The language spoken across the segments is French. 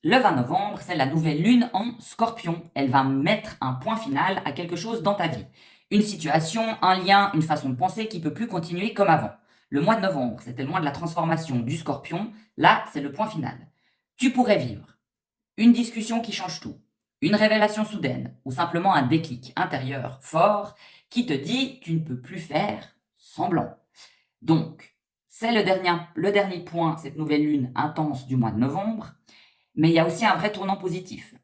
Le 20 novembre, c'est la nouvelle lune en Scorpion. Elle va mettre un point final à quelque chose dans ta vie. Une situation, un lien, une façon de penser qui peut plus continuer comme avant. Le mois de novembre, c'était le mois de la transformation du Scorpion. Là, c'est le point final. Tu pourrais vivre une discussion qui change tout, une révélation soudaine ou simplement un déclic intérieur fort qui te dit tu ne peux plus faire semblant. Donc, c'est le dernier point, cette nouvelle lune intense du mois de novembre. Mais il y a aussi un vrai tournant positif.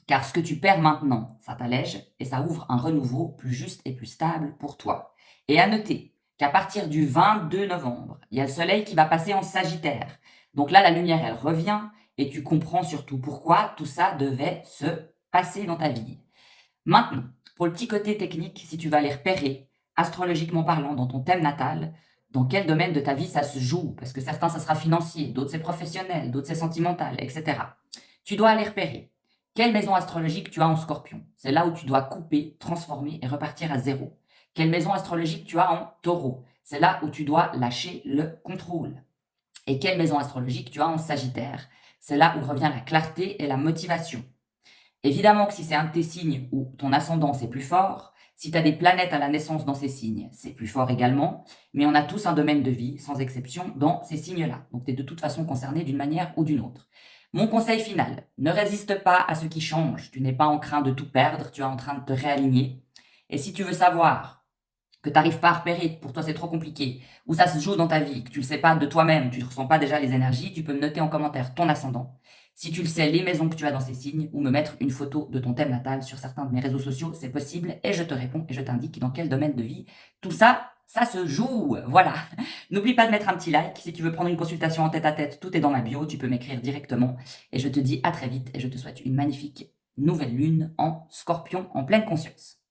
Car ce que tu perds maintenant, ça t'allège et ça ouvre un renouveau plus juste et plus stable pour toi. Et à noter qu'à partir du 22 novembre, il y a le soleil qui va passer en Sagittaire. Donc là, la lumière, elle revient et tu comprends surtout pourquoi tout ça devait se passer dans ta vie. Maintenant, pour le petit côté technique, si tu vas les repérer, astrologiquement parlant, dans ton thème natal, dans quel domaine de ta vie ça se joue, parce que certains, ça sera financier, d'autres, c'est professionnel, d'autres, c'est sentimental, etc. Tu dois aller repérer quelle maison astrologique tu as en Scorpion. C'est là où tu dois couper, transformer et repartir à zéro. Quelle maison astrologique tu as en Taureau. C'est là où tu dois lâcher le contrôle. Et quelle maison astrologique tu as en Sagittaire. C'est là où revient la clarté et la motivation. Évidemment que si c'est un de tes signes où ton ascendant c'est plus fort, si tu as des planètes à la naissance dans ces signes, c'est plus fort également, mais on a tous un domaine de vie, sans exception, dans ces signes-là. Donc tu es de toute façon concerné d'une manière ou d'une autre. Mon conseil final, ne résiste pas à ce qui change. Tu n'es pas en train de tout perdre, tu es en train de te réaligner. Et si tu veux savoir que tu n'arrives pas à repérer, pour toi c'est trop compliqué, ou ça se joue dans ta vie, que tu ne le sais pas de toi-même, tu ne ressens pas déjà les énergies, tu peux me noter en commentaire ton ascendant. Si tu le sais, les maisons que tu as dans ces signes, ou me mettre une photo de ton thème natal sur certains de mes réseaux sociaux, c'est possible, et je te réponds et je t'indique dans quel domaine de vie tout ça, ça se joue. Voilà. N'oublie pas de mettre un petit like. Si tu veux prendre une consultation en tête à tête, tout est dans ma bio, tu peux m'écrire directement. Et je te dis à très vite et je te souhaite une magnifique nouvelle lune en Scorpion en pleine conscience.